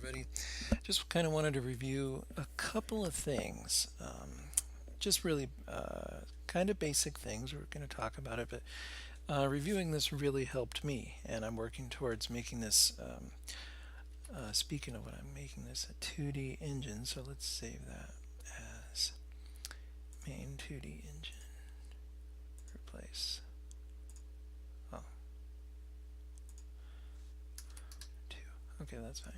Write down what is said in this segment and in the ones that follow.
everybody. Just kind of wanted to review a couple of things. Just really kind of basic things. We're going to talk about it, but reviewing this really helped me, and I'm working towards making this. Speaking of what, I'm making this a 2D engine, so let's save that as main 2D engine. Replace. Oh, 2. Okay, that's fine.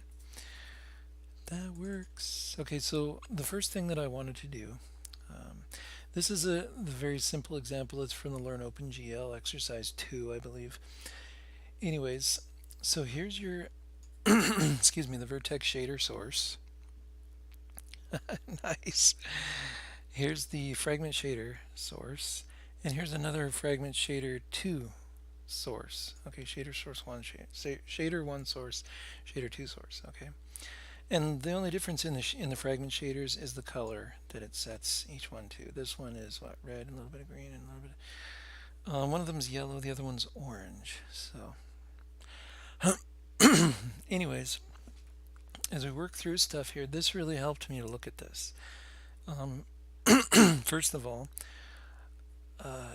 That works. Okay, so the first thing that I wanted to do, this is the very simple example. It's from the Learn OpenGL exercise 2, I believe. Anyways, so here's your, excuse me, the Vertex shader source. Nice. Here's the fragment shader source, and here's another fragment shader 2 source. Okay, shader source 1, shader 1 source, shader 2 source. Okay. And the only difference in the fragment shaders is the color that it sets each one to. This one is what, red and a little bit of green and a little bit. One of them is yellow, the other one's orange. So, anyways, as we work through stuff here, this really helped me to look at this. First of all,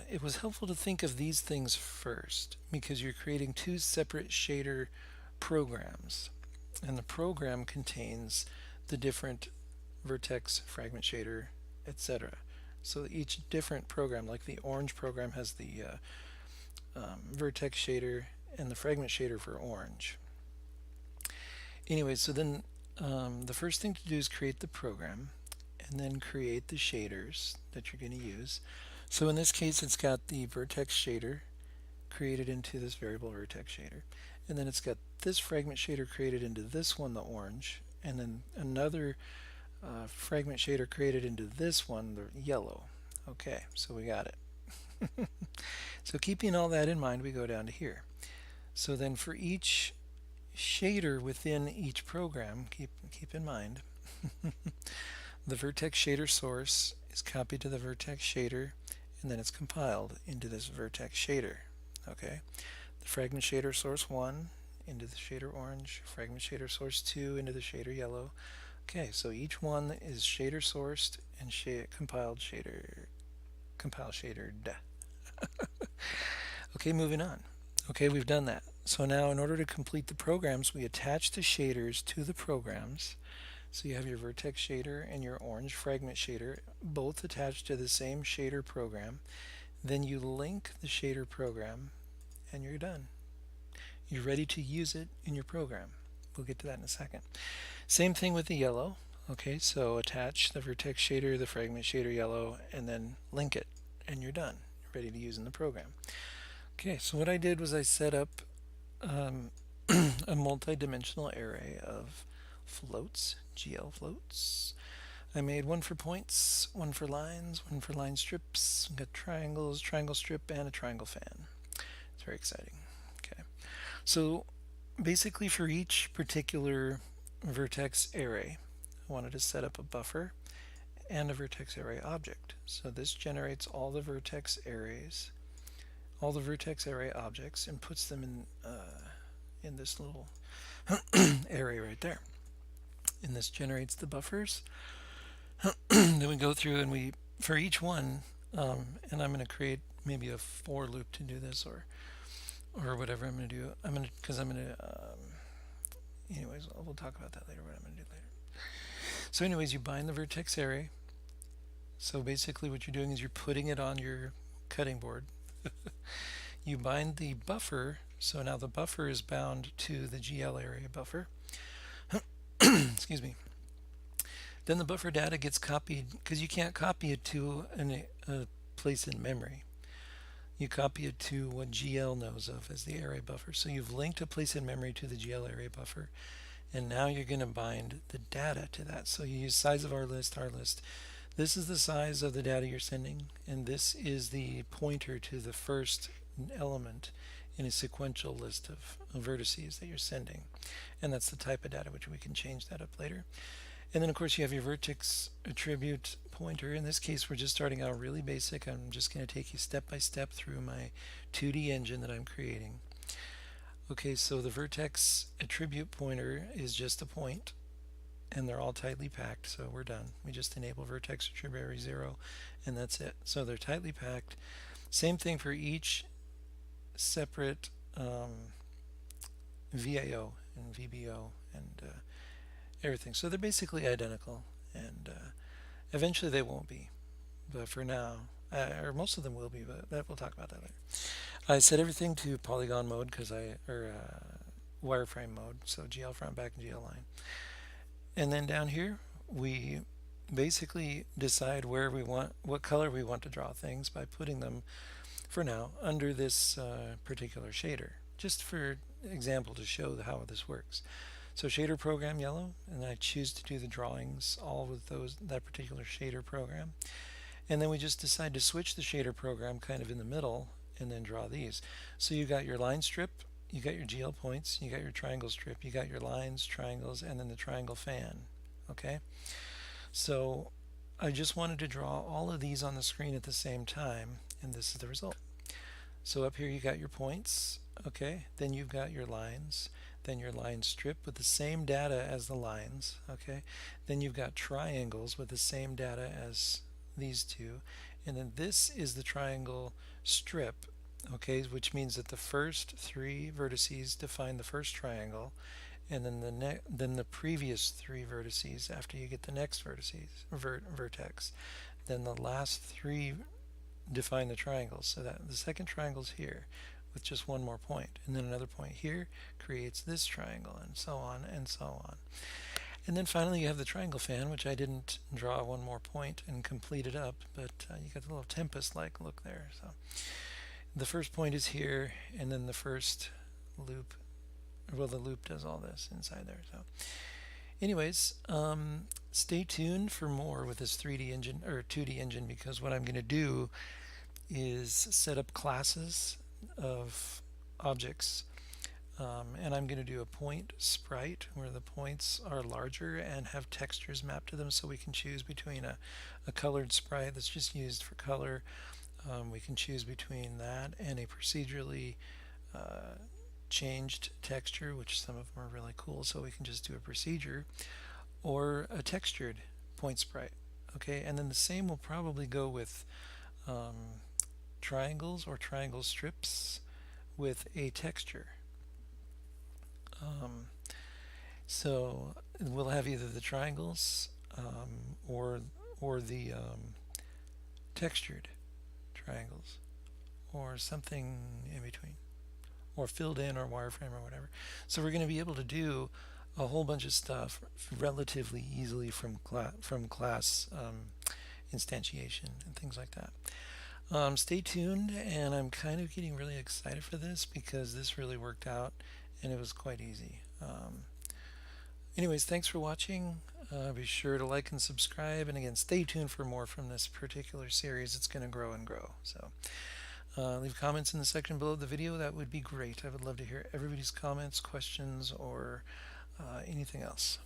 it was helpful to think of these things first because you're creating two separate shader programs. And the program contains the different vertex, fragment shader, etc. So each different program, like the orange program has the vertex shader and the fragment shader for orange. Anyway, so then the first thing to do is create the program and then create the shaders that you're going to use. So in this case, it's got the vertex shader created into this variable vertex shader. And then it's got this fragment shader created into this one, the orange, and then another fragment shader created into this one, the yellow. Okay, so we got it. So keeping all that in mind, we go down to here. So then for each shader within each program, keep in mind, the vertex shader source is copied to the vertex shader, and then it's compiled into this vertex shader. Okay. The fragment shader source 1 into the shader orange, fragment shader source 2 into the shader yellow. Okay, so each one is shader sourced and compiled shader shadered. Okay, moving on. Okay, we've done that. So now in order to complete the programs, we attach the shaders to the programs. So you have your vertex shader and your orange fragment shader both attached to the same shader program. Then you link the shader program and you're done. You're ready to use it in your program. We'll get to that in a second. Same thing with the yellow. Okay, so attach the vertex shader, the fragment shader yellow, and then link it, and you're done. You're ready to use in the program. Okay, so what I did was I set up a multi-dimensional array of floats, GL floats. I made one for points, one for lines, one for line strips. We've got triangles, triangle strip, and a triangle fan. It's very exciting. Okay, so basically for each particular vertex array, I wanted to set up a buffer and a vertex array object. So this generates all the vertex arrays, all the vertex array objects, and puts them in this little array right there. And this generates the buffers. Then we go through and we, for each one, and I'm going to create maybe a for loop to do this, or whatever I'm going to do. Anyways, we'll talk about that later, what I'm going to do later. So anyways, you bind the vertex array. So basically what you're doing is you're putting it on your cutting board. You bind the buffer, so now the buffer is bound to the GL array buffer. Excuse me. Then the buffer data gets copied, because you can't copy it to a place in memory. You copy it to what GL knows of as the array buffer. So you've linked a place in memory to the GL array buffer, and now you're going to bind the data to that. So you use size of our list. This is the size of the data you're sending, and this is the pointer to the first element in a sequential list of vertices that you're sending. And that's the type of data, which we can change that up later. And then of course you have your vertex attribute pointer. In this case we're just starting out really basic. I'm just going to take you step by step through my 2D engine that I'm creating. Okay, so the vertex attribute pointer is just a point. and they're all tightly packed, so we're done. We just enable Vertex Attributary 0, and that's it. So they're tightly packed. Same thing for each separate VAO and VBO and everything. So they're basically identical, and eventually they won't be, but for now, or most of them will be, but we'll talk about that later. I set everything to polygon mode or wireframe mode, so GL front, back, and GL line. And then down here, we basically decide what color we want to draw things by putting them, for now, under this particular shader, just for example to show how this works. So shader program yellow, and I choose to do the drawings all with that particular shader program. And then we just decide to switch the shader program kind of in the middle and then draw these. So you got your line strip, you got your GL points, you got your triangle strip, you got your lines, triangles, and then the triangle fan. Okay? So I just wanted to draw all of these on the screen at the same time, and this is the result. So up here you got your points, okay? Then you've got your lines, then your line strip with the same data as the lines, okay? Then you've got triangles with the same data as these two, and then this is the triangle strip, okay, which means that the first three vertices define the first triangle, and then the previous three vertices after you get the next vertex, then the last three define the triangles, so that the second triangle is here with just one more point, and then another point here creates this triangle, and so on and so on. And then finally you have the triangle fan, which I didn't draw one more point and complete it up, but you got the little tempest-like look there. So the first point is here, and then the first loop, well, the loop does all this inside there. So anyways, stay tuned for more with this 3D engine or 2D engine, because what I'm going to do is set up classes of objects, and I'm going to do a point sprite where the points are larger and have textures mapped to them, so we can choose between a colored sprite that's just used for color. We can choose between that and a procedurally changed texture, which some of them are really cool, so we can just do a procedure, or a textured point sprite. Okay, and then the same will probably go with triangles or triangle strips with a texture. So we'll have either the triangles or the textured triangles, or something in between, or filled in, or wireframe, or whatever. So we're going to be able to do a whole bunch of stuff relatively easily from class instantiation and things like that. Stay tuned, and I'm kind of getting really excited for this because this really worked out and it was quite easy. Anyways, thanks for watching. Be sure to like and subscribe, and again, stay tuned for more from this particular series. It's going to grow and grow. So leave comments in the section below the video. That would be great. I would love to hear everybody's comments, questions, or anything else.